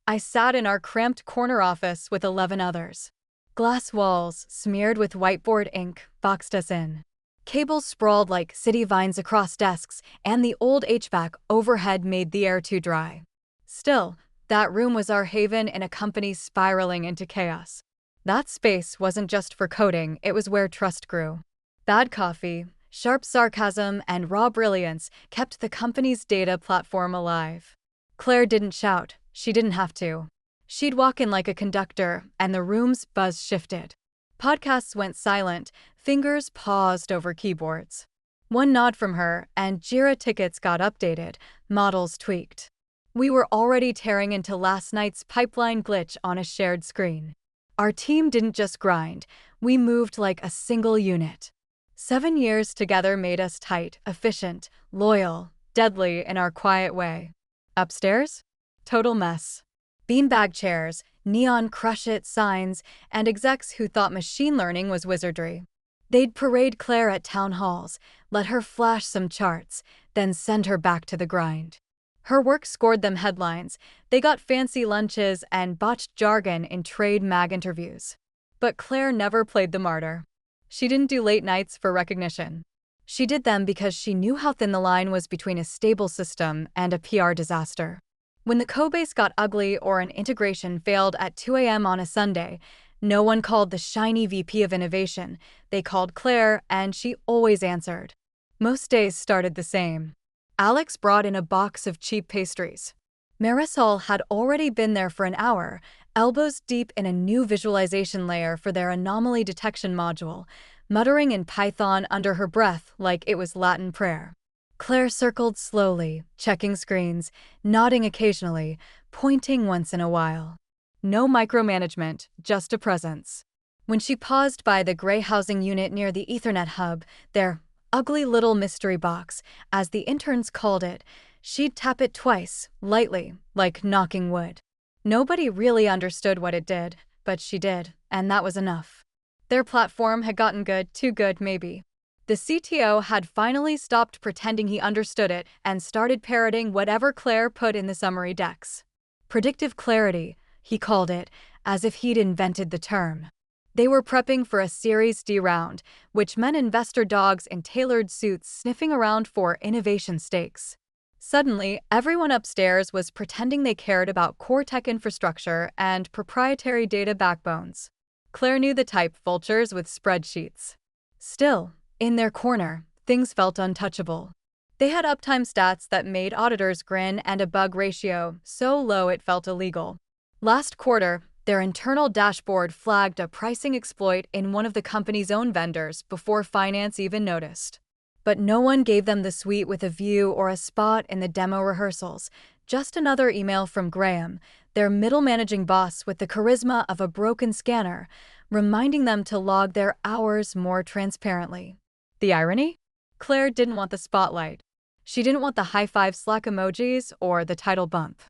I sat in our cramped corner office with 11 others. Glass walls, smeared with whiteboard ink, boxed us in. Cables sprawled like city vines across desks, and the old HVAC overhead made the air too dry. Still, that room was our haven in a company spiraling into chaos. That space wasn't just for coding, it was where trust grew. Bad coffee, sharp sarcasm, and raw brilliance kept the company's data platform alive. Claire didn't shout. She didn't have to. She'd walk in like a conductor, and the room's buzz shifted. Podcasts went silent, fingers paused over keyboards. One nod from her, and Jira tickets got updated, models tweaked. We were already tearing into last night's pipeline glitch on a shared screen. Our team didn't just grind, we moved like a single unit. 7 years together made us tight, efficient, loyal, deadly in our quiet way. Upstairs? Total mess. Beanbag chairs, neon crush it signs, and execs who thought machine learning was wizardry. They'd parade Claire at town halls, let her flash some charts, then send her back to the grind. Her work scored them headlines. They got fancy lunches and botched jargon in trade mag interviews. But Claire never played the martyr. She didn't do late nights for recognition. She did them because she knew how thin the line was between a stable system and a PR disaster. When the codebase got ugly or an integration failed at 2 a.m. on a Sunday, no one called the shiny VP of Innovation. They called Claire, and she always answered. Most days started the same. Alex brought in a box of cheap pastries. Marisol had already been there for an hour, elbows deep in a new visualization layer for their anomaly detection module, muttering in Python under her breath like it was Latin prayer. Claire circled slowly, checking screens, nodding occasionally, pointing once in a while. No micromanagement, just a presence. When she paused by the gray housing unit near the Ethernet hub, their ugly little mystery box, as the interns called it, she'd tap it twice, lightly, like knocking wood. Nobody really understood what it did, but she did, and that was enough. Their platform had gotten good, too good maybe. The CTO had finally stopped pretending he understood it and started parroting whatever Claire put in the summary decks. Predictive clarity, he called it, as if he'd invented the term. They were prepping for a Series D round, which meant investor dogs in tailored suits sniffing around for innovation stakes. Suddenly, everyone upstairs was pretending they cared about core tech infrastructure and proprietary data backbones. Claire knew the type, vultures with spreadsheets. Still, in their corner, things felt untouchable. They had uptime stats that made auditors grin and a bug ratio so low it felt illegal. Last quarter, their internal dashboard flagged a pricing exploit in one of the company's own vendors before finance even noticed. But no one gave them the suite with a view or a spot in the demo rehearsals, just another email from Graham, their middle managing boss with the charisma of a broken scanner, reminding them to log their hours more transparently. The irony? Claire didn't want the spotlight. She didn't want the high-five Slack emojis or the title bump.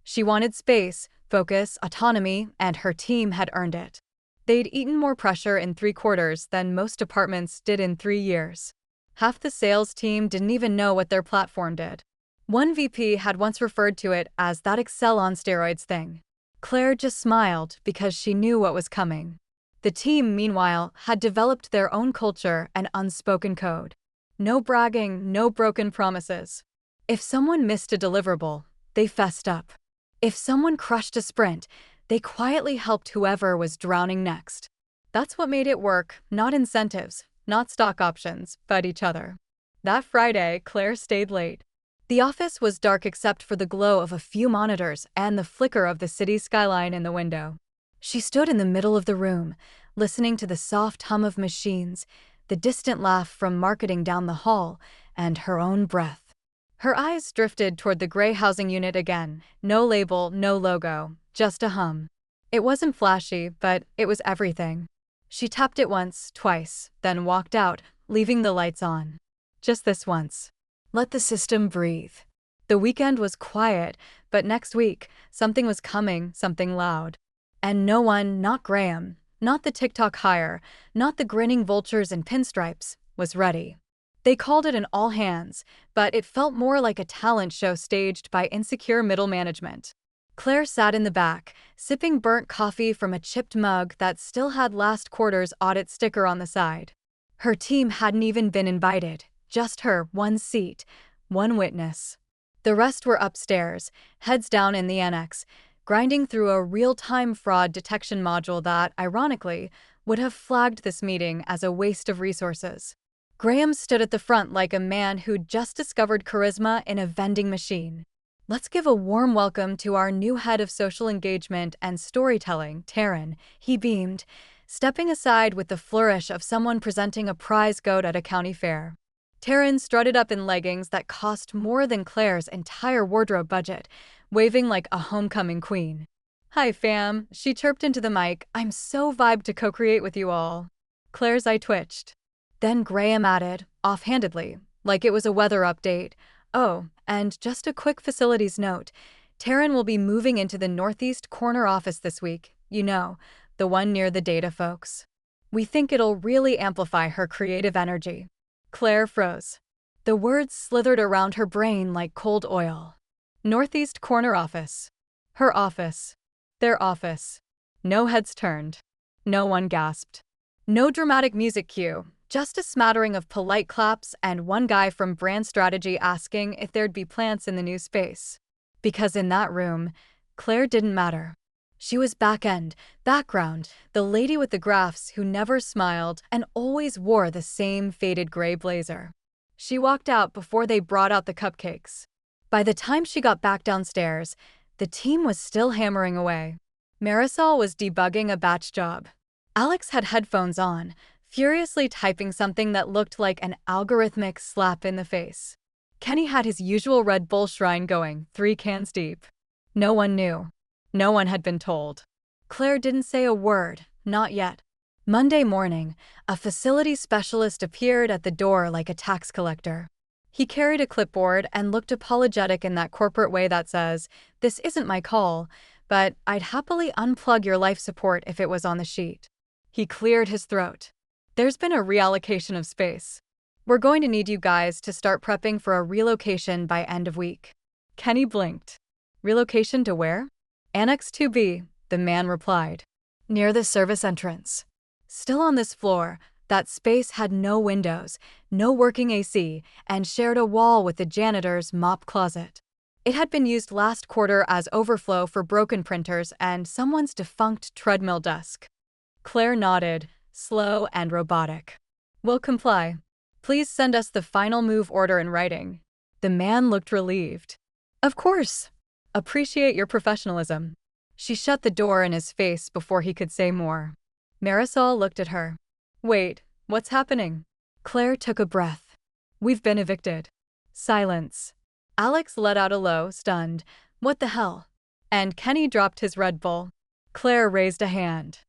She wanted space, focus, autonomy, and her team had earned it. They'd eaten more pressure in 3 quarters than most departments did in 3 years. Half the sales team didn't even know what their platform did. One VP had once referred to it as that Excel on steroids thing. Claire just smiled because she knew what was coming. The team, meanwhile, had developed their own culture and unspoken code. No bragging, no broken promises. If someone missed a deliverable, they fessed up. If someone crushed a sprint, they quietly helped whoever was drowning next. That's what made it work, not incentives, not stock options, but each other. That Friday, Claire stayed late. The office was dark except for the glow of a few monitors and the flicker of the city skyline in the window. She stood in the middle of the room, listening to the soft hum of machines, the distant laugh from marketing down the hall, and her own breath. Her eyes drifted toward the gray housing unit again. No label, no logo, just a hum. It wasn't flashy, but it was everything. She tapped it once, twice, then walked out, leaving the lights on. Just this once. Let the system breathe. The weekend was quiet, but next week, something was coming, something loud. And no one, not Graham, not the TikTok hire, not the grinning vultures in pinstripes, was ready. They called it an all-hands, but it felt more like a talent show staged by insecure middle management. Claire sat in the back, sipping burnt coffee from a chipped mug that still had last quarter's audit sticker on the side. Her team hadn't even been invited, just her, one seat, one witness. The rest were upstairs, heads down in the annex, grinding through a real-time fraud detection module that, ironically, would have flagged this meeting as a waste of resources. Graham stood at the front like a man who'd just discovered charisma in a vending machine. "Let's give a warm welcome to our new head of social engagement and storytelling, Taryn," he beamed, stepping aside with the flourish of someone presenting a prize goat at a county fair. Taryn strutted up in leggings that cost more than Claire's entire wardrobe budget, waving like a homecoming queen. "Hi fam," she chirped into the mic. "I'm so vibed to co-create with you all." Claire's eye twitched. Then Graham added, offhandedly, like it was a weather update, "Oh, and just a quick facilities note. Taryn will be moving into the northeast corner office this week, you know, the one near the data folks. We think it'll really amplify her creative energy." Claire froze. The words slithered around her brain like cold oil. Northeast corner office. Her office. Their office. No heads turned. No one gasped. No dramatic music cue, just a smattering of polite claps and one guy from brand strategy asking if there'd be plants in the new space. Because in that room, Claire didn't matter. She was back-end, background, the lady with the graphs who never smiled and always wore the same faded gray blazer. She walked out before they brought out the cupcakes. By the time she got back downstairs, the team was still hammering away. Marisol was debugging a batch job. Alex had headphones on, furiously typing something that looked like an algorithmic slap in the face. Kenny had his usual Red Bull shrine going, 3 cans deep. No one knew. No one had been told. Claire didn't say a word, not yet. Monday morning, a facility specialist appeared at the door like a tax collector. He carried a clipboard and looked apologetic in that corporate way that says, "This isn't my call, but I'd happily unplug your life support if it was on the sheet." He cleared his throat. "There's been a reallocation of space. We're going to need you guys to start prepping for a relocation by end of week." Kenny blinked. "Relocation to where?" "Annex 2B, the man replied. "Near the service entrance." Still on this floor, that space had no windows, no working AC, and shared a wall with the janitor's mop closet. It had been used last quarter as overflow for broken printers and someone's defunct treadmill desk. Claire nodded, slow and robotic. "We'll comply. Please send us the final move order in writing." The man looked relieved. "Of course. Appreciate your professionalism." She shut the door in his face before he could say more. Marisol looked at her. "Wait, what's happening?" Claire took a breath. "We've been evicted." Silence. Alex let out a low, stunned, "What the hell?" And Kenny dropped his Red Bull. Claire raised a hand.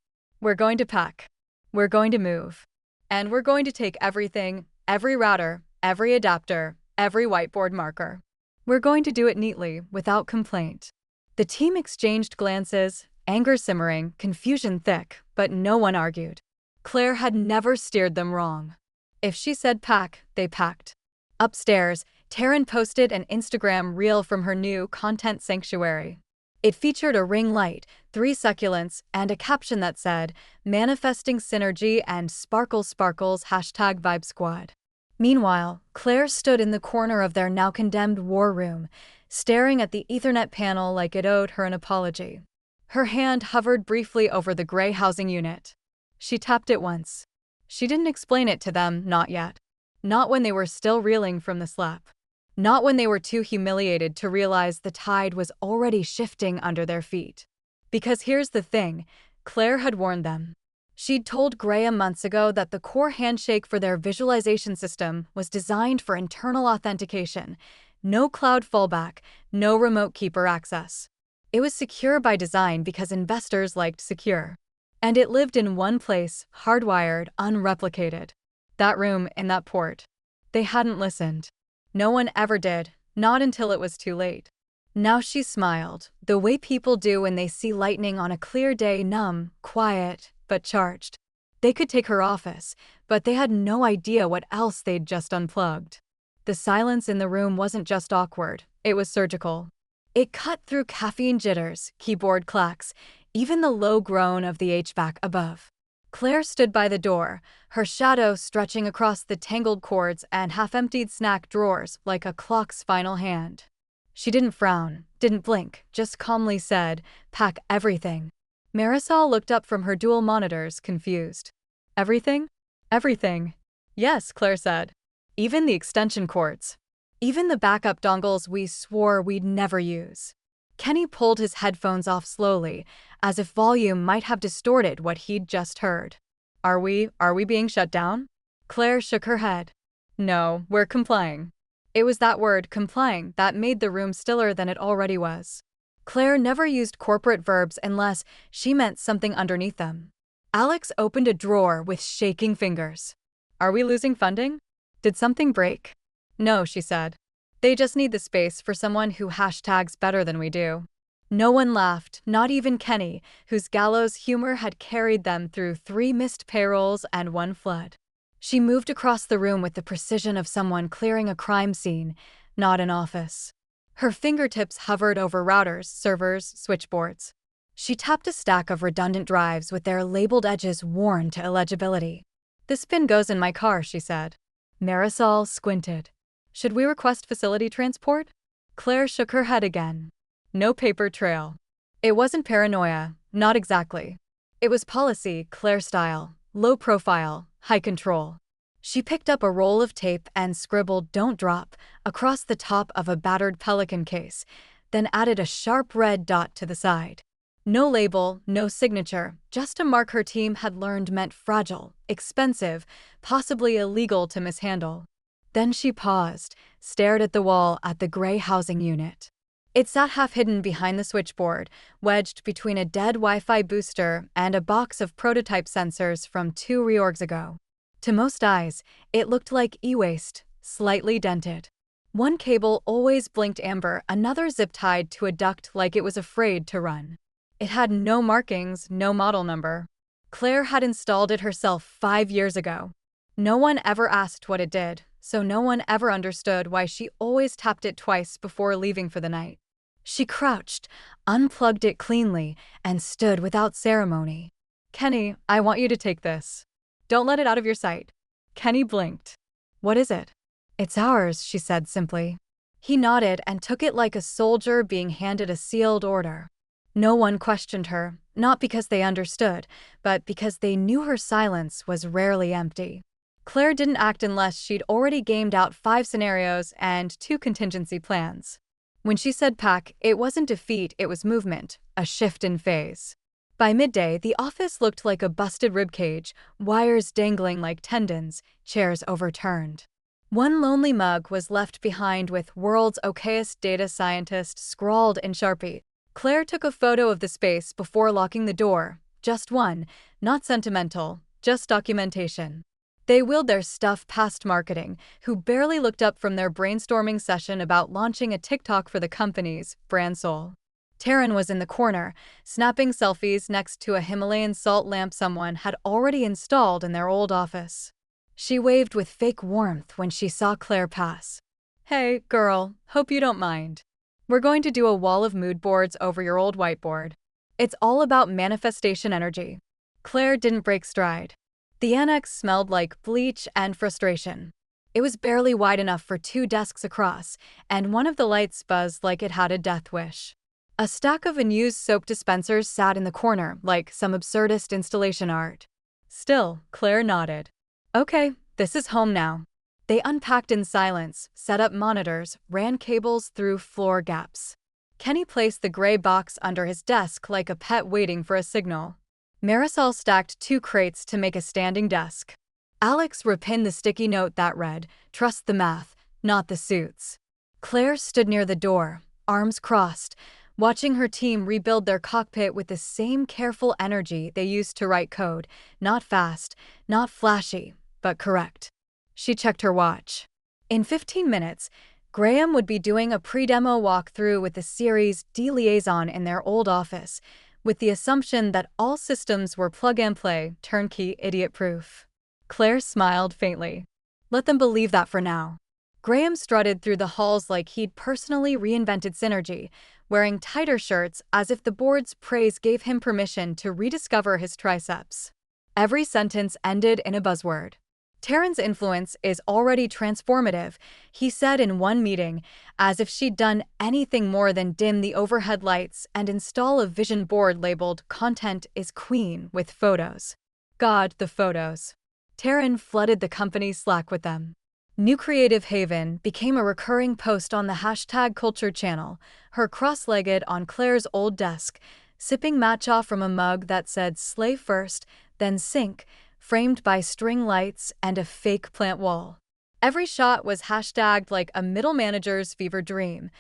"We're going to pack. We're going to move. And we're going to take everything, every router, every adapter, every whiteboard marker. We're going to do it neatly, without complaint." The team exchanged glances, anger simmering, confusion thick, but no one argued. Claire had never steered them wrong. If she said pack, they packed. Upstairs, Taryn posted an Instagram reel from her new content sanctuary. It featured a ring light, 3 succulents, and a caption that said, "Manifesting synergy and sparkle sparkles #Vibe Squad." Meanwhile, Claire stood in the corner of their now condemned war room, staring at the Ethernet panel like it owed her an apology. Her hand hovered briefly over the gray housing unit. She tapped it once. She didn't explain it to them, not yet. Not when they were still reeling from the slap. Not when they were too humiliated to realize the tide was already shifting under their feet. Because here's the thing, Claire had warned them. She'd told Graham months ago that the core handshake for their visualization system was designed for internal authentication. No cloud fallback, no remote keeper access. It was secure by design because investors liked secure. And it lived in one place, hardwired, unreplicated. That room in that port. They hadn't listened. No one ever did, not until it was too late. Now she smiled, the way people do when they see lightning on a clear day, numb, quiet, but charged. They could take her office, but they had no idea what else they'd just unplugged. The silence in the room wasn't just awkward, it was surgical. It cut through caffeine jitters, keyboard clacks, even the low groan of the HVAC above. Claire stood by the door, her shadow stretching across the tangled cords and half-emptied snack drawers like a clock's final hand. She didn't frown, didn't blink, just calmly said, "Pack everything." Marisol looked up from her dual monitors, confused. "Everything?" "Everything." "Yes," Claire said. "Even the extension cords. Even the backup dongles we swore we'd never use." Kenny pulled his headphones off slowly, as if volume might have distorted what he'd just heard. Are we being shut down?" Claire shook her head. "No, we're complying." It was that word, complying, that made the room stiller than it already was. Claire never used corporate verbs unless she meant something underneath them. Alex opened a drawer with shaking fingers. "Are we losing funding? Did something break?" "No," she said. "They just need the space for someone who hashtags better than we do." No one laughed, not even Kenny, whose gallows humor had carried them through 3 missed payrolls and 1 flood. She moved across the room with the precision of someone clearing a crime scene, not an office. Her fingertips hovered over routers, servers, switchboards. She tapped a stack of redundant drives with their labeled edges worn to illegibility. "This pin goes in my car," she said. Marisol squinted. "Should we request facility transport?" Claire shook her head again. No paper trail. It wasn't paranoia, not exactly. It was policy, Claire style, low profile, high control. She picked up a roll of tape and scribbled "Don't drop" across the top of a battered Pelican case, then added a sharp red dot to the side. No label, no signature, just a mark her team had learned meant fragile, expensive, possibly illegal to mishandle. Then she paused, stared at the wall at the gray housing unit. It sat half-hidden behind the switchboard, wedged between a dead Wi-Fi booster and a box of prototype sensors from 2 reorgs ago. To most eyes, it looked like e-waste, slightly dented. One cable always blinked amber, another zip-tied to a duct like it was afraid to run. It had no markings, no model number. Claire had installed it herself 5 years ago. No one ever asked what it did, so no one ever understood why she always tapped it twice before leaving for the night. She crouched, unplugged it cleanly, and stood without ceremony. "Kenny, I want you to take this. Don't let it out of your sight." Kenny blinked. "What is it?" "It's ours," she said simply. He nodded and took it like a soldier being handed a sealed order. No one questioned her, not because they understood, but because they knew her silence was rarely empty. Claire didn't act unless she'd already gamed out 5 scenarios and 2 contingency plans. When she said pack, it wasn't defeat, it was movement, a shift in phase. By midday, the office looked like a busted ribcage, wires dangling like tendons, chairs overturned. One lonely mug was left behind with "World's Okayest Data Scientist" scrawled in Sharpie. Claire took a photo of the space before locking the door. Just one, not sentimental, just documentation. They wheeled their stuff past marketing, who barely looked up from their brainstorming session about launching a TikTok for the company's brand soul. Taryn was in the corner, snapping selfies next to a Himalayan salt lamp someone had already installed in their old office. She waved with fake warmth when she saw Claire pass. "Hey, girl, hope you don't mind. We're going to do a wall of mood boards over your old whiteboard. It's all about manifestation energy." Claire didn't break stride. The annex smelled like bleach and frustration. It was barely wide enough for 2 desks across, and one of the lights buzzed like it had a death wish. A stack of unused soap dispensers sat in the corner, like some absurdist installation art. Still, Claire nodded. "Okay, this is home now." They unpacked in silence, set up monitors, ran cables through floor gaps. Kenny placed the gray box under his desk like a pet waiting for a signal. Marisol stacked 2 crates to make a standing desk. Alex repinned the sticky note that read, "Trust the math, not the suits." Claire stood near the door, arms crossed, watching her team rebuild their cockpit with the same careful energy they used to write code, not fast, not flashy, but correct. She checked her watch. In 15 minutes, Graham would be doing a pre-demo walkthrough with the series D liaison in their old office, with the assumption that all systems were plug-and-play, turnkey, idiot-proof. Claire smiled faintly. Let them believe that for now. Graham strutted through the halls like he'd personally reinvented Synergy, wearing tighter shirts as if the board's praise gave him permission to rediscover his triceps. Every sentence ended in a buzzword. Taryn's influence is already transformative, he said in one meeting, as if she'd done anything more than dim the overhead lights and install a vision board labeled "Content is Queen" with photos. God, the photos. Taryn flooded the company's Slack with them. New Creative Haven became a recurring post on the #culture channel, her cross-legged on Claire's old desk, sipping matcha from a mug that said "Slay first, then sink," framed by string lights and a fake plant wall. Every shot was hashtagged like a middle manager's fever dream.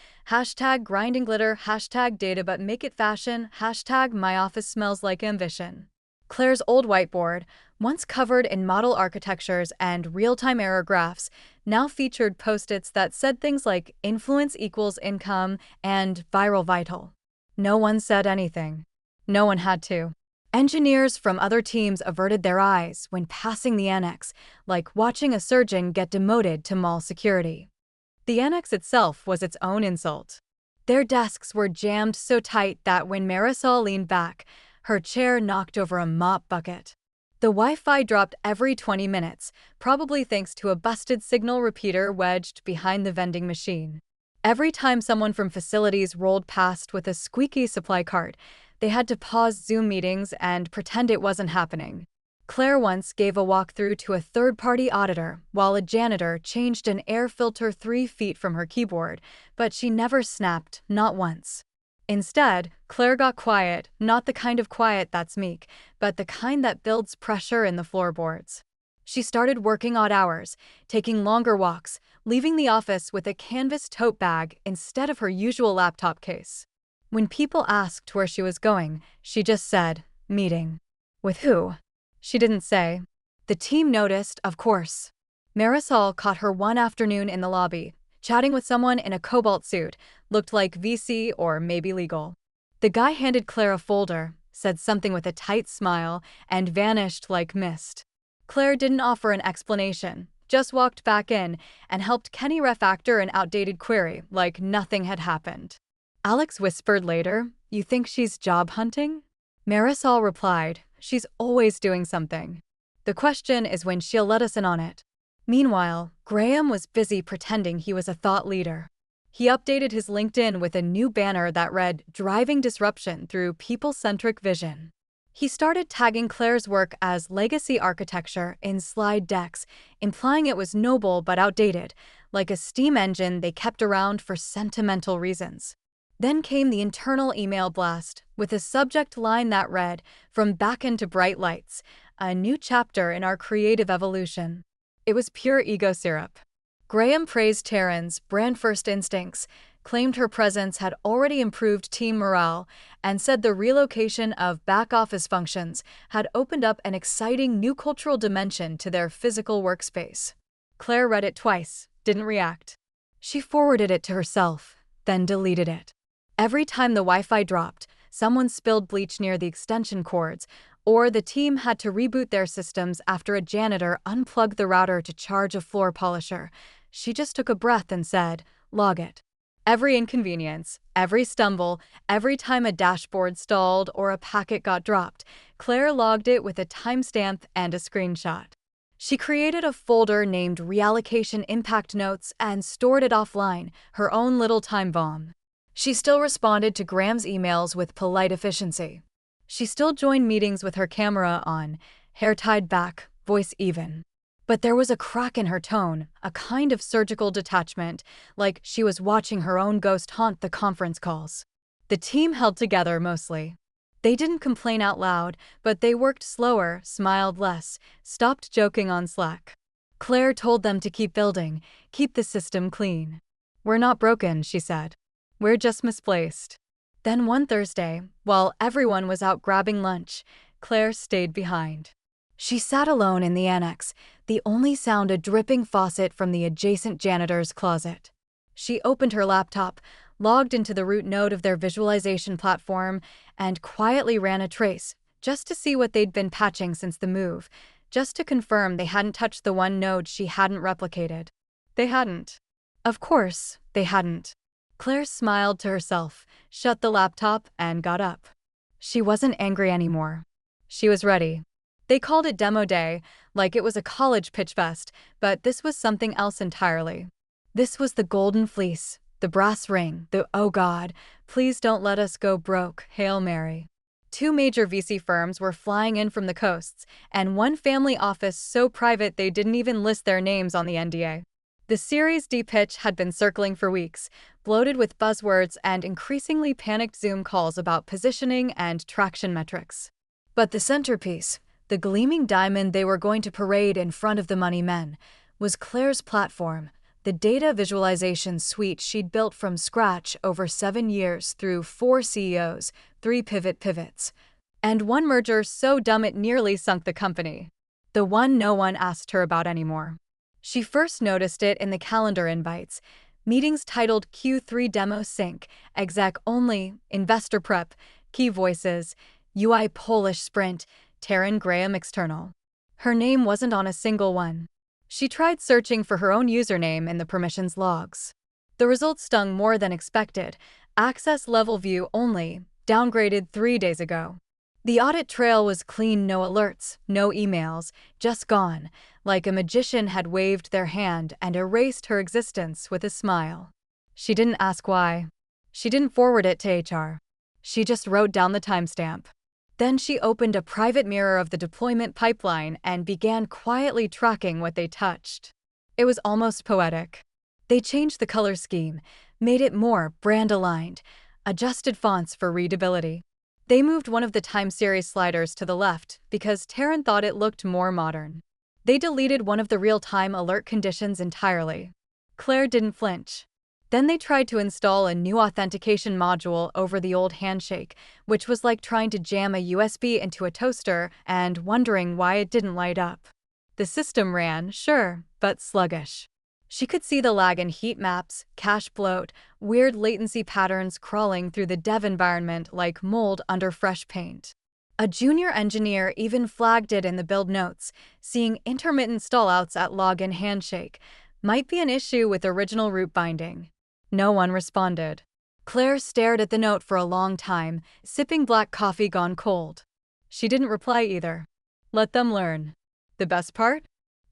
#grinding glitter, #data but make it fashion, #my office smells like ambition. Claire's old whiteboard, once covered in model architectures and real-time error graphs, now featured post-its that said things like "influence equals income" and "viral vital." No one said anything. No one had to. Engineers from other teams averted their eyes when passing the annex, like watching a surgeon get demoted to mall security. The annex itself was its own insult. Their desks were jammed so tight that when Marisol leaned back, her chair knocked over a mop bucket. The Wi-Fi dropped every 20 minutes, probably thanks to a busted signal repeater wedged behind the vending machine. Every time someone from facilities rolled past with a squeaky supply cart, they had to pause Zoom meetings and pretend it wasn't happening. Claire once gave a walkthrough to a third-party auditor while a janitor changed an air filter 3 feet from her keyboard, but she never snapped, not once. Instead, Claire got quiet, not the kind of quiet that's meek, but the kind that builds pressure in the floorboards. She started working odd hours, taking longer walks, leaving the office with a canvas tote bag instead of her usual laptop case. When people asked where she was going, she just said, "Meeting." With who? She didn't say. The team noticed, of course. Marisol caught her one afternoon in the lobby, chatting with someone in a cobalt suit, looked like VC or maybe legal. The guy handed Claire a folder, said something with a tight smile, and vanished like mist. Claire didn't offer an explanation, just walked back in and helped Kenny refactor an outdated query like nothing had happened. Alex whispered later, "You think she's job hunting?" Marisol replied, "She's always doing something. The question is when she'll let us in on it." Meanwhile, Graham was busy pretending he was a thought leader. He updated his LinkedIn with a new banner that read, "Driving Disruption Through People-Centric Vision." He started tagging Claire's work as legacy architecture in slide decks, implying it was noble but outdated, like a steam engine they kept around for sentimental reasons. Then came the internal email blast, with a subject line that read, "From backend to bright lights, a new chapter in our creative evolution." It was pure ego syrup. Graham praised Taryn's brand-first instincts, claimed her presence had already improved team morale, and said the relocation of back-office functions had opened up an exciting new cultural dimension to their physical workspace. Claire read it twice, didn't react. She forwarded it to herself, then deleted it. Every time the Wi-Fi dropped, someone spilled bleach near the extension cords, or the team had to reboot their systems after a janitor unplugged the router to charge a floor polisher. She just took a breath and said, "Log it." Every inconvenience, every stumble, every time a dashboard stalled or a packet got dropped, Claire logged it with a timestamp and a screenshot. She created a folder named Reallocation Impact Notes and stored it offline, her own little time bomb. She still responded to Graham's emails with polite efficiency. She still joined meetings with her camera on, hair tied back, voice even. But there was a crack in her tone, a kind of surgical detachment, like she was watching her own ghost haunt the conference calls. The team held together mostly. They didn't complain out loud, but they worked slower, smiled less, stopped joking on Slack. Claire told them to keep building, keep the system clean. "We're not broken," she said. "We're just misplaced." Then one Thursday, while everyone was out grabbing lunch, Claire stayed behind. She sat alone in the annex, the only sound a dripping faucet from the adjacent janitor's closet. She opened her laptop, logged into the root node of their visualization platform, and quietly ran a trace, just to see what they'd been patching since the move, just to confirm they hadn't touched the one node she hadn't replicated. They hadn't. Of course, they hadn't. Claire smiled to herself, shut the laptop, and got up. She wasn't angry anymore. She was ready. They called it Demo Day, like it was a college pitch fest, but this was something else entirely. This was the golden fleece, the brass ring, the "oh God, please don't let us go broke" Hail Mary. Two major VC firms were flying in from the coasts, and one family office so private they didn't even list their names on the NDA. The Series D pitch had been circling for weeks, bloated with buzzwords and increasingly panicked Zoom calls about positioning and traction metrics. But the centerpiece, the gleaming diamond they were going to parade in front of the money men, was Claire's platform, the data visualization suite she'd built from scratch over 7 years through 4 CEOs, 3 pivots, and one merger so dumb it nearly sunk the company. The one no one asked her about anymore. She first noticed it in the calendar invites, meetings titled Q3 Demo Sync, Exec Only, Investor Prep, Key Voices, UI Polish Sprint, Taryn Graham External. Her name wasn't on a single one. She tried searching for her own username in the permissions logs. The results stung more than expected. Access level view only, downgraded 3 days ago. The audit trail was clean, no alerts, no emails, just gone, like a magician had waved their hand and erased her existence with a smile. She didn't ask why. She didn't forward it to HR. She just wrote down the timestamp. Then she opened a private mirror of the deployment pipeline and began quietly tracking what they touched. It was almost poetic. They changed the color scheme, made it more brand-aligned, adjusted fonts for readability. They moved one of the time series sliders to the left because Taryn thought it looked more modern. They deleted one of the real-time alert conditions entirely. Claire didn't flinch. Then they tried to install a new authentication module over the old handshake, which was like trying to jam a USB into a toaster and wondering why it didn't light up. The system ran, sure, but sluggish. She could see the lag in heat maps, cache bloat, weird latency patterns crawling through the dev environment like mold under fresh paint. A junior engineer even flagged it in the build notes, seeing intermittent stallouts at login handshake. Might be an issue with original root binding. No one responded. Claire stared at the note for a long time, sipping black coffee gone cold. She didn't reply either. Let them learn. The best part?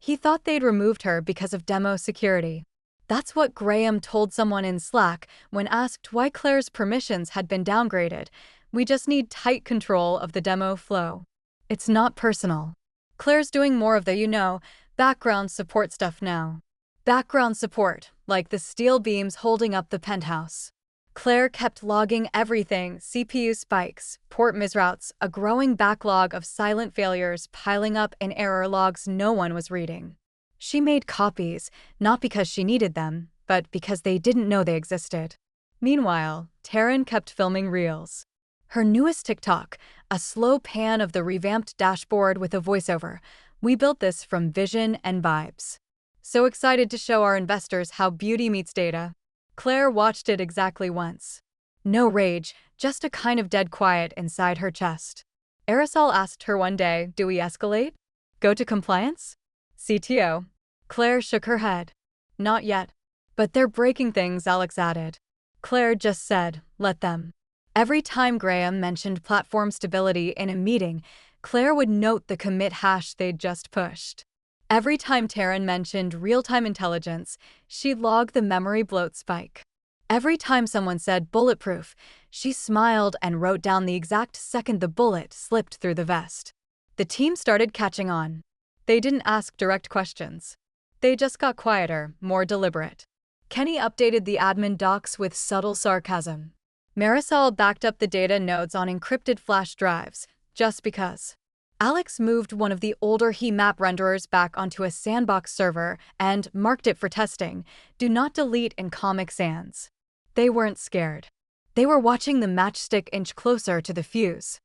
He thought they'd removed her because of demo security. That's what Graham told someone in Slack when asked why Claire's permissions had been downgraded. We just need tight control of the demo flow. It's not personal. Claire's doing more of the, background support stuff now. Background support, like the steel beams holding up the penthouse. Claire kept logging everything: CPU spikes, port misroutes, a growing backlog of silent failures piling up in error logs no one was reading. She made copies, not because she needed them, but because they didn't know they existed. Meanwhile, Taryn kept filming reels. Her newest TikTok, a slow pan of the revamped dashboard with a voiceover. We built this from vision and vibes. So excited to show our investors how beauty meets data. Claire watched it exactly once. No rage, just a kind of dead quiet inside her chest. Aerosol asked her one day, "Do we escalate? Go to compliance?" CTO. Claire shook her head. Not yet. But they're breaking things, Alex added. Claire just said, let them. Every time Graham mentioned platform stability in a meeting, Claire would note the commit hash they'd just pushed. Every time Taryn mentioned real-time intelligence, she'd log the memory bloat spike. Every time someone said bulletproof, she smiled and wrote down the exact second the bullet slipped through the vest. The team started catching on. They didn't ask direct questions. They just got quieter, more deliberate. Kenny updated the admin docs with subtle sarcasm. Marisol backed up the data nodes on encrypted flash drives, just because. Alex moved one of the older he-map renderers back onto a sandbox server and marked it for testing. Do not delete in Comic Sans. They weren't scared. They were watching the matchstick inch closer to the fuse.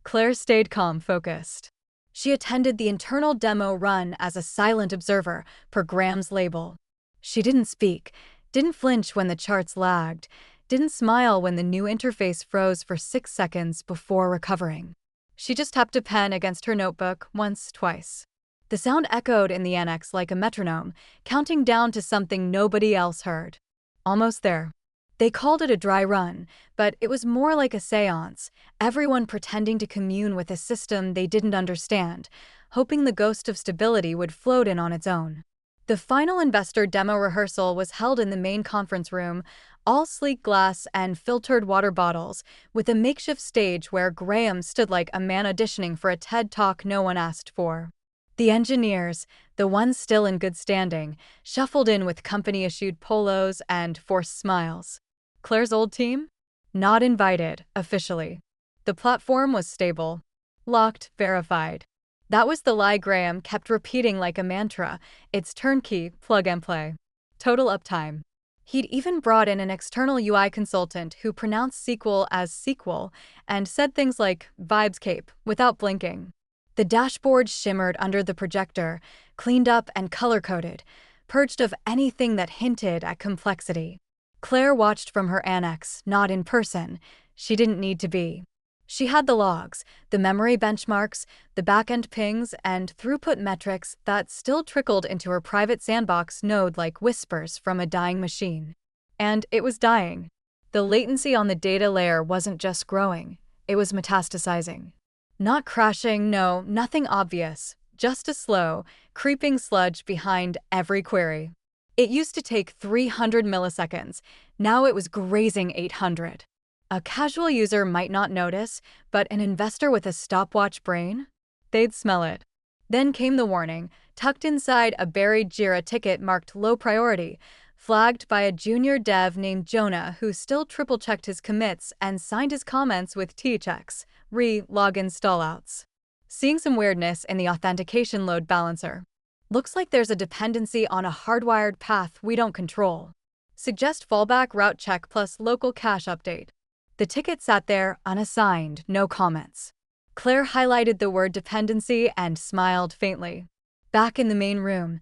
Claire stayed calm, focused. She attended the internal demo run as a silent observer, per Graham's label. She didn't speak, didn't flinch when the charts lagged, didn't smile when the new interface froze for 6 seconds before recovering. She just tapped a pen against her notebook once, twice. The sound echoed in the annex like a metronome, counting down to something nobody else heard. Almost there. They called it a dry run, but it was more like a seance, everyone pretending to commune with a system they didn't understand, hoping the ghost of stability would float in on its own. The final investor demo rehearsal was held in the main conference room, all sleek glass and filtered water bottles, with a makeshift stage where Graham stood like a man auditioning for a TED Talk no one asked for. The engineers, the ones still in good standing, shuffled in with company-issued polos and forced smiles. Claire's old team? Not invited, officially. The platform was stable. Locked, verified. That was the lie Graham kept repeating like a mantra. It's turnkey, plug and play. Total uptime. He'd even brought in an external UI consultant who pronounced sequel as sequel and said things like vibes cape without blinking. The dashboard shimmered under the projector, cleaned up and color-coded, purged of anything that hinted at complexity. Claire watched from her annex, not in person. She didn't need to be. She had the logs, the memory benchmarks, the back-end pings, and throughput metrics that still trickled into her private sandbox node like whispers from a dying machine. And it was dying. The latency on the data layer wasn't just growing, it was metastasizing. Not crashing, no, nothing obvious, just a slow, creeping sludge behind every query. It used to take 300 milliseconds, now it was grazing 800. A casual user might not notice, but an investor with a stopwatch brain? They'd smell it. Then came the warning, tucked inside a buried Jira ticket marked low priority, flagged by a junior dev named Jonah who still triple-checked his commits and signed his comments with T-checks, login stallouts. Seeing some weirdness in the authentication load balancer. Looks like there's a dependency on a hardwired path we don't control. Suggest fallback route check plus local cache update. The ticket sat there, unassigned, no comments. Claire highlighted the word dependency and smiled faintly. Back in the main room,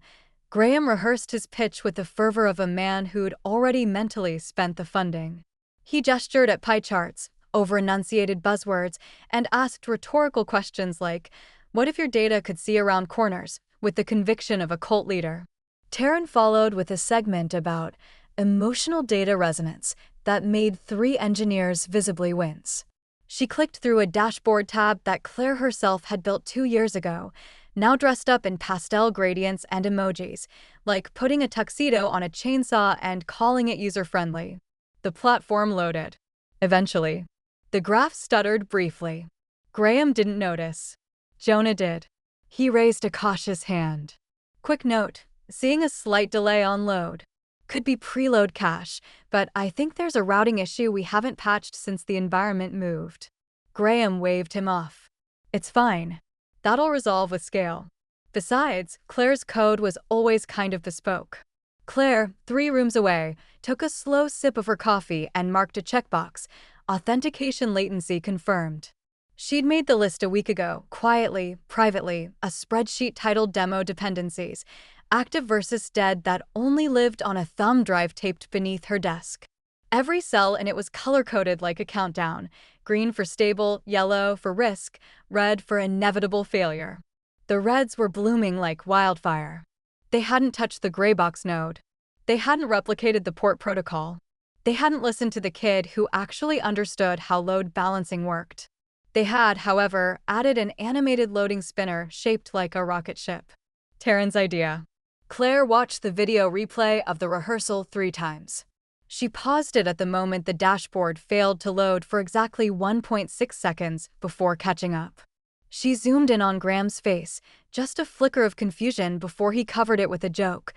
Graham rehearsed his pitch with the fervor of a man who'd already mentally spent the funding. He gestured at pie charts, over-enunciated buzzwords, and asked rhetorical questions like, what if your data could see around corners, with the conviction of a cult leader? Taryn followed with a segment about emotional data resonance that made 3 engineers visibly wince. She clicked through a dashboard tab that Claire herself had built 2 years ago, now dressed up in pastel gradients and emojis, like putting a tuxedo on a chainsaw and calling it user-friendly. The platform loaded. Eventually. The graph stuttered briefly. Graham didn't notice. Jonah did. He raised a cautious hand. Quick note, seeing a slight delay on load. Could be preload cache, but I think there's a routing issue we haven't patched since the environment moved. Graham waved him off. It's fine. That'll resolve with scale. Besides, Claire's code was always kind of bespoke. Claire, 3 rooms away, took a slow sip of her coffee and marked a checkbox. Authentication latency confirmed. She'd made the list a week ago, quietly, privately, a spreadsheet titled Demo Dependencies, active versus dead that only lived on a thumb drive taped beneath her desk. Every cell in it was color-coded like a countdown, green for stable, yellow for risk, red for inevitable failure. The reds were blooming like wildfire. They hadn't touched the gray box node. They hadn't replicated the port protocol. They hadn't listened to the kid who actually understood how load balancing worked. They had, however, added an animated loading spinner shaped like a rocket ship. Taryn's idea. Claire watched the video replay of the rehearsal 3 times. She paused it at the moment the dashboard failed to load for exactly 1.6 seconds before catching up. She zoomed in on Graham's face, just a flicker of confusion before he covered it with a joke.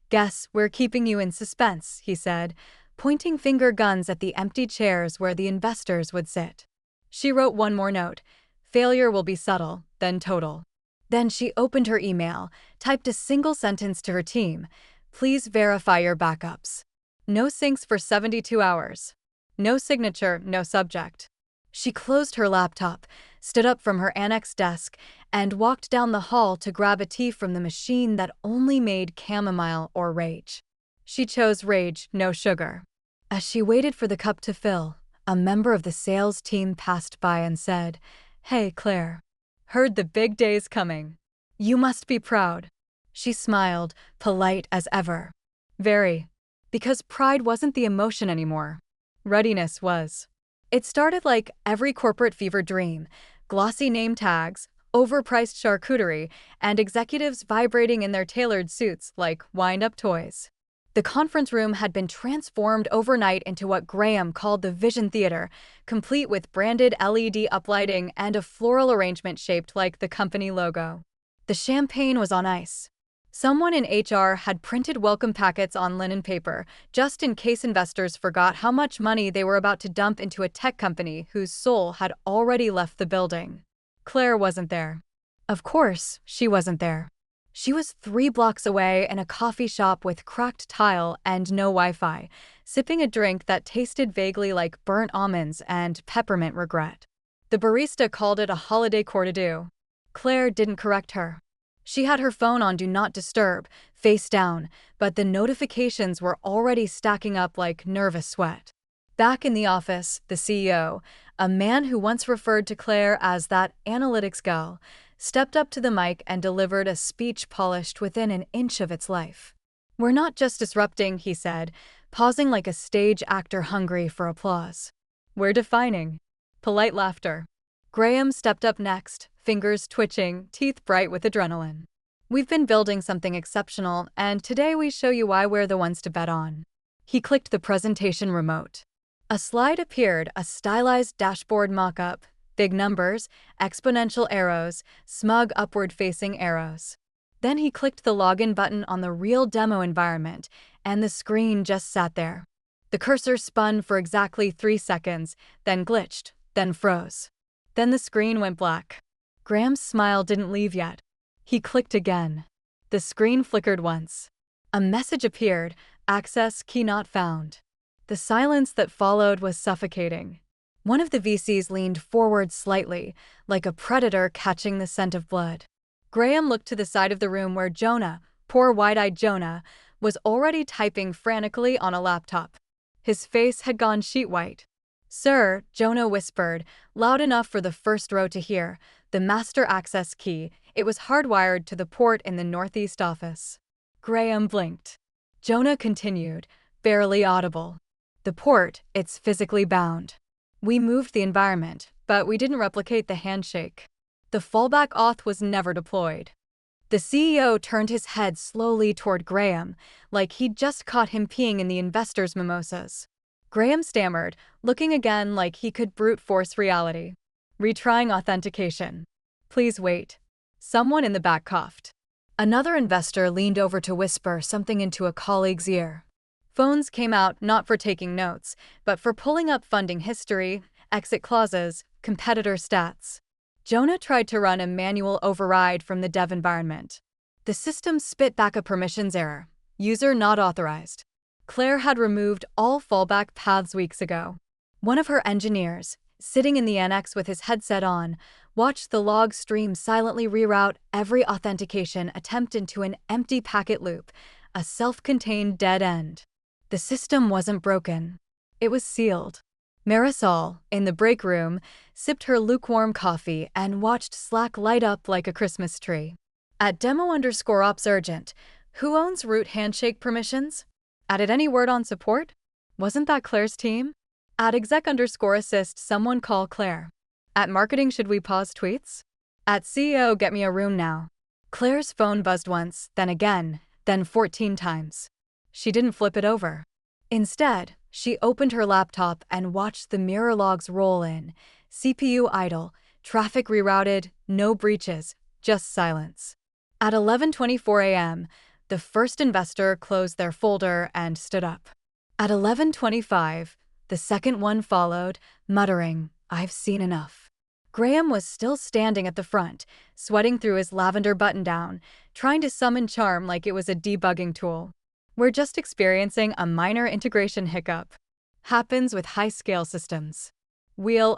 Guess we're keeping you in suspense, he said, pointing finger guns at the empty chairs where the investors would sit. She wrote one more note. Failure will be subtle, then total. Then she opened her email, typed a single sentence to her team. Please verify your backups. No syncs for 72 hours. No signature, no subject. She closed her laptop, stood up from her annex desk, and walked down the hall to grab a tea from the machine that only made chamomile or rage. She chose rage, no sugar. As she waited for the cup to fill, a member of the sales team passed by and said, Hey, Claire. Heard the big day's coming. You must be proud. She smiled, polite as ever. Very. Because pride wasn't the emotion anymore. Readiness was. It started like every corporate fever dream: glossy name tags, overpriced charcuterie, and executives vibrating in their tailored suits like wind-up toys. The conference room had been transformed overnight into what Graham called the Vision Theater, complete with branded LED uplighting and a floral arrangement shaped like the company logo. The champagne was on ice. Someone in HR had printed welcome packets on linen paper, just in case investors forgot how much money they were about to dump into a tech company whose soul had already left the building. Claire wasn't there. Of course, she wasn't there. She was 3 blocks away in a coffee shop with cracked tile and no Wi-Fi, sipping a drink that tasted vaguely like burnt almonds and peppermint regret. The barista called it a holiday courte-do. Claire didn't correct her. She had her phone on Do Not Disturb, face down, but the notifications were already stacking up like nervous sweat. Back in the office, the CEO, a man who once referred to Claire as that analytics gal, stepped up to the mic and delivered a speech polished within an inch of its life. "We're not just disrupting," he said, pausing like a stage actor hungry for applause. "We're defining." Polite laughter. Graham stepped up next, fingers twitching, teeth bright with adrenaline. "We've been building something exceptional, and today we show you why we're the ones to bet on." He clicked the presentation remote. A slide appeared, a stylized dashboard mock-up, big numbers, exponential arrows, smug upward-facing arrows. Then he clicked the login button on the real demo environment, and the screen just sat there. The cursor spun for exactly 3 seconds, then glitched, then froze. Then the screen went black. Graham's smile didn't leave yet. He clicked again. The screen flickered once. A message appeared: "Access key not found." The silence that followed was suffocating. One of the VCs leaned forward slightly, like a predator catching the scent of blood. Graham looked to the side of the room where Jonah, poor wide-eyed Jonah, was already typing frantically on a laptop. His face had gone sheet white. "Sir," Jonah whispered, loud enough for the first row to hear, "the master access key, it was hardwired to the port in the northeast office." Graham blinked. Jonah continued, barely audible. "The port, it's physically bound. We moved the environment, but we didn't replicate the handshake. The fallback auth was never deployed." The CEO turned his head slowly toward Graham, like he'd just caught him peeing in the investors' mimosas. Graham stammered, looking again like he could brute force reality. "Retrying authentication." "Please wait." Someone in the back coughed. Another investor leaned over to whisper something into a colleague's ear. Phones came out not for taking notes, but for pulling up funding history, exit clauses, competitor stats. Jonah tried to run a manual override from the dev environment. The system spit back a permissions error: "User not authorized." Claire had removed all fallback paths weeks ago. One of her engineers, sitting in the annex with his headset on, watched the log stream silently reroute every authentication attempt into an empty packet loop, a self-contained dead end. The system wasn't broken. It was sealed. Marisol, in the break room, sipped her lukewarm coffee and watched Slack light up like a Christmas tree. At demo_ops urgent, who owns root handshake permissions? Added any word on support? Wasn't that Claire's team? At exec_assist, someone call Claire. At marketing, should we pause tweets? At CEO, get me a room now. Claire's phone buzzed once, then again, then 14 times. She didn't flip it over. Instead, she opened her laptop and watched the mirror logs roll in. CPU idle, traffic rerouted, no breaches, just silence. At 11:24 a.m., the first investor closed their folder and stood up. At 11:25, the second one followed, muttering, "I've seen enough." Graham was still standing at the front, sweating through his lavender button-down, trying to summon charm like it was a debugging tool. "We're just experiencing a minor integration hiccup. Happens with high-scale systems. We'll,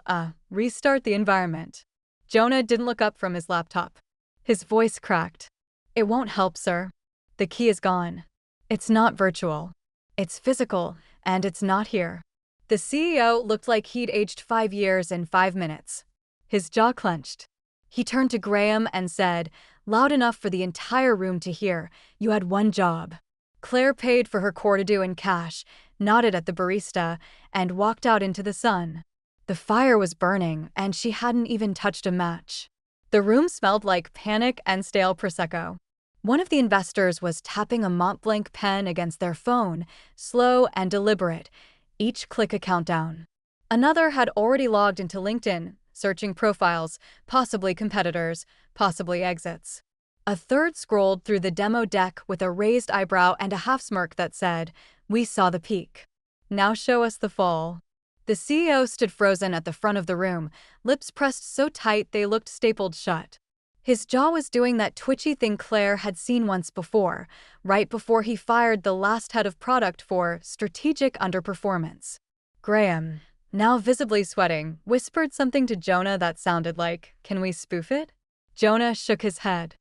restart the environment." Jonah didn't look up from his laptop. His voice cracked. "It won't help, sir. The key is gone. It's not virtual. It's physical, and it's not here." The CEO looked like he'd aged 5 years in 5 minutes. His jaw clenched. He turned to Graham and said, loud enough for the entire room to hear, "You had one job. Claire paid for her courtesy in cash, nodded at the barista, and walked out into the sun. The fire was burning, and she hadn't even touched a match. The room smelled like panic and stale Prosecco. One of the investors was tapping a Montblanc pen against their phone, slow and deliberate, each click a countdown. Another had already logged into LinkedIn, searching profiles, possibly competitors, possibly exits. A third scrolled through the demo deck with a raised eyebrow and a half-smirk that said, "We saw the peak. Now show us the fall." The CEO stood frozen at the front of the room, lips pressed so tight they looked stapled shut. His jaw was doing that twitchy thing Claire had seen once before, right before he fired the last head of product for strategic underperformance. Graham, now visibly sweating, whispered something to Jonah that sounded like, "Can we spoof it?" Jonah shook his head.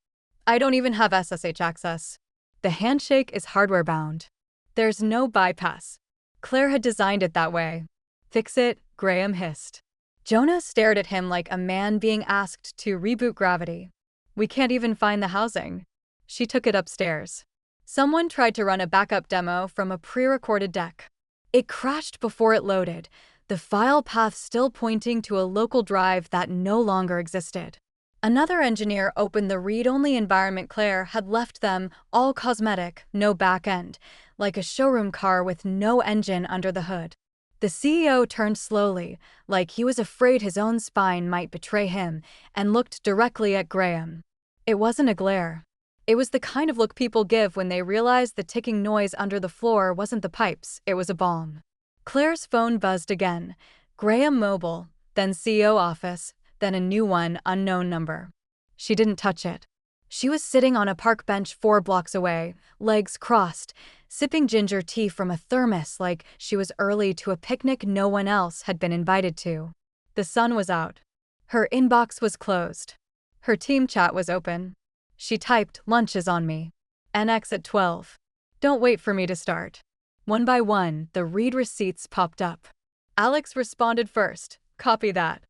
"I don't even have SSH access. The handshake is hardware-bound. There's no bypass. Claire had designed it that way." "Fix it," Graham hissed. Jonah stared at him like a man being asked to reboot gravity. "We can't even find the housing." She took it upstairs. Someone tried to run a backup demo from a pre-recorded deck. It crashed before it loaded, the file path still pointing to a local drive that no longer existed. Another engineer opened the read-only environment Claire had left them, all cosmetic, no back-end, like a showroom car with no engine under the hood. The CEO turned slowly, like he was afraid his own spine might betray him, and looked directly at Graham. It wasn't a glare. It was the kind of look people give when they realize the ticking noise under the floor wasn't the pipes, it was a bomb. Claire's phone buzzed again. Graham Mobile, then CEO office, then a new one, unknown number. She didn't touch it. She was sitting on a park bench 4 blocks away, legs crossed, sipping ginger tea from a thermos like she was early to a picnic no one else had been invited to. The sun was out. Her inbox was closed. Her team chat was open. She typed, "Lunch is on me. NX at 12. Don't wait for me to start." One by one, the read receipts popped up. Alex responded first, "Copy that."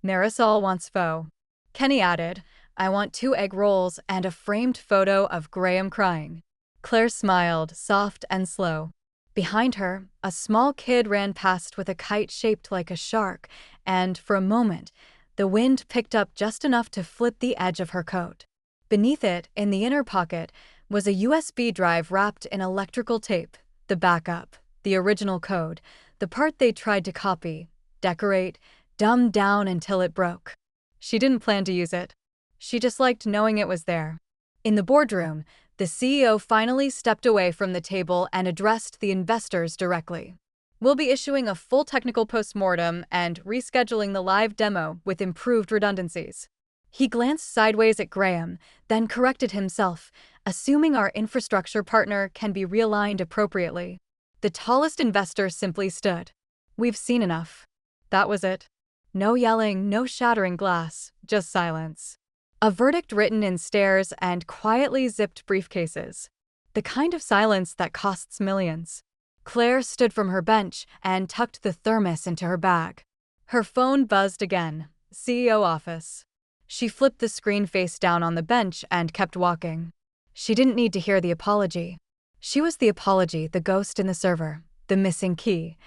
Marisol wants pho. Kenny added, "I want 2 egg rolls and a framed photo of Graham crying." Claire smiled, soft and slow. Behind her, a small kid ran past with a kite shaped like a shark, and, for a moment, the wind picked up just enough to flip the edge of her coat. Beneath it, in the inner pocket, was a USB drive wrapped in electrical tape, the backup, the original code, the part they tried to copy, decorate, dumb down until it broke. She didn't plan to use it. She just liked knowing it was there. In the boardroom, the CEO finally stepped away from the table and addressed the investors directly. "We'll be issuing a full technical postmortem and rescheduling the live demo with improved redundancies." He glanced sideways at Graham, then corrected himself, assuming our infrastructure partner can be realigned appropriately. The tallest investor simply stood. "We've seen enough." That was it. No yelling, no shattering glass, just silence. A verdict written in stares and quietly zipped briefcases. The kind of silence that costs millions. Claire stood from her bench and tucked the thermos into her bag. Her phone buzzed again. CEO office. She flipped the screen face down on the bench and kept walking. She didn't need to hear the apology. She was the apology, the ghost in the server, the missing key.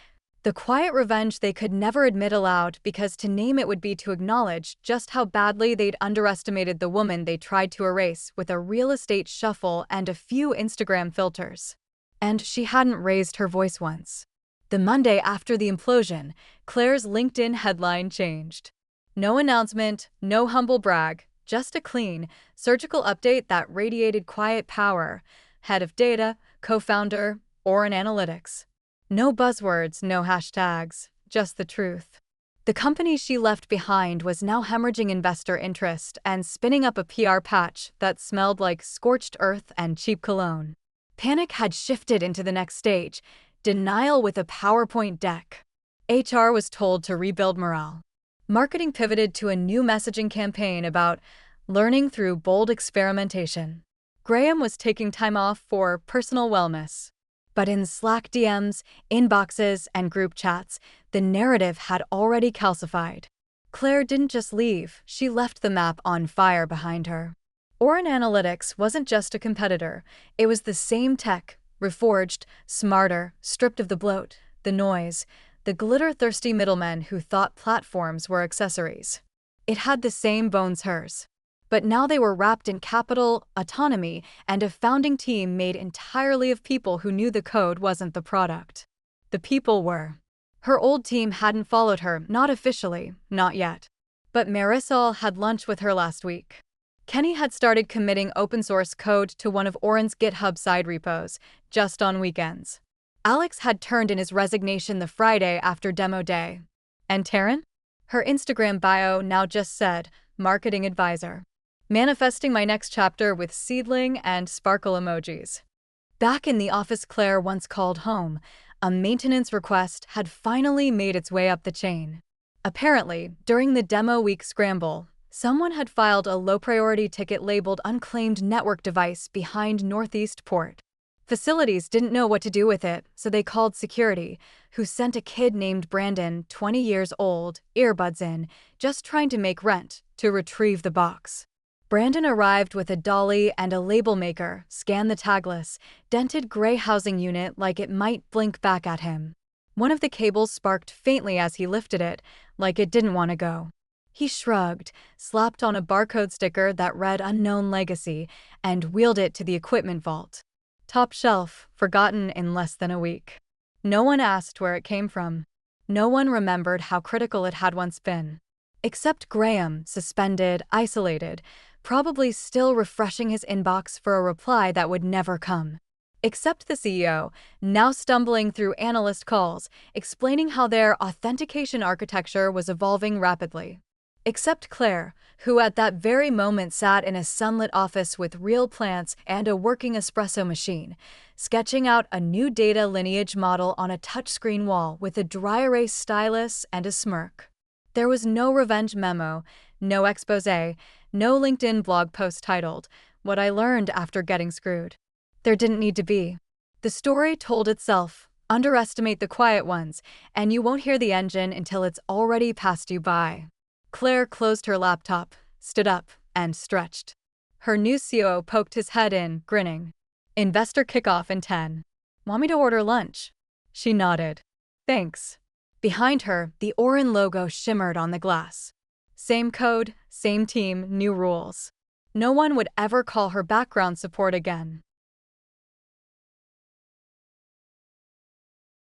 The quiet revenge they could never admit aloud because to name it would be to acknowledge just how badly they'd underestimated the woman they tried to erase with a real estate shuffle and a few Instagram filters. And she hadn't raised her voice once. The Monday after the implosion, Claire's LinkedIn headline changed. No announcement, no humble brag, just a clean, surgical update that radiated quiet power. Head of data, co-founder, or in analytics. No buzzwords, no hashtags, just the truth. The company she left behind was now hemorrhaging investor interest and spinning up a PR patch that smelled like scorched earth and cheap cologne. Panic had shifted into the next stage, denial with a PowerPoint deck. HR was told to rebuild morale. Marketing pivoted to a new messaging campaign about learning through bold experimentation. Graham was taking time off for personal wellness. But in Slack DMs, inboxes, and group chats, the narrative had already calcified. Claire didn't just leave, she left the map on fire behind her. Orin Analytics wasn't just a competitor, it was the same tech, reforged, smarter, stripped of the bloat, the noise, the glitter-thirsty middlemen who thought platforms were accessories. It had the same bones hers. But now they were wrapped in capital, autonomy, and a founding team made entirely of people who knew the code wasn't the product. The people were. Her old team hadn't followed her, not officially, not yet. But Marisol had lunch with her last week. Kenny had started committing open-source code to one of Oren's GitHub side repos, just on weekends. Alex had turned in his resignation the Friday after demo day. And Taryn? Her Instagram bio now just said, marketing advisor. Manifesting my next chapter with seedling and sparkle emojis. Back in the office Claire once called home, a maintenance request had finally made its way up the chain. Apparently, during the demo week scramble, someone had filed a low-priority ticket labeled unclaimed network device behind Northeast Port. Facilities didn't know what to do with it, so they called security, who sent a kid named Brandon, 20 years old, earbuds in, just trying to make rent, to retrieve the box. Brandon arrived with a dolly and a label maker, scanned the tagless, dented gray housing unit like it might blink back at him. One of the cables sparked faintly as he lifted it, like it didn't want to go. He shrugged, slapped on a barcode sticker that read Unknown Legacy, and wheeled it to the equipment vault. Top shelf, forgotten in less than a week. No one asked where it came from. No one remembered how critical it had once been. Except Graham, suspended, isolated, probably still refreshing his inbox for a reply that would never come. Except the CEO, now stumbling through analyst calls, explaining how their authentication architecture was evolving rapidly. Except Claire, who at that very moment sat in a sunlit office with real plants and a working espresso machine, sketching out a new data lineage model on a touchscreen wall with a dry erase stylus and a smirk. There was no revenge memo, no exposé, no LinkedIn blog post titled, "What I Learned After Getting Screwed." There didn't need to be. The story told itself. Underestimate the quiet ones, and you won't hear the engine until it's already passed you by. Claire closed her laptop, stood up, and stretched. Her new COO poked his head in, grinning. Investor kickoff in 10. Want me to order lunch? She nodded. Thanks. Behind her, the Oren logo shimmered on the glass. Same code, same team, new rules. No one would ever call her background support again.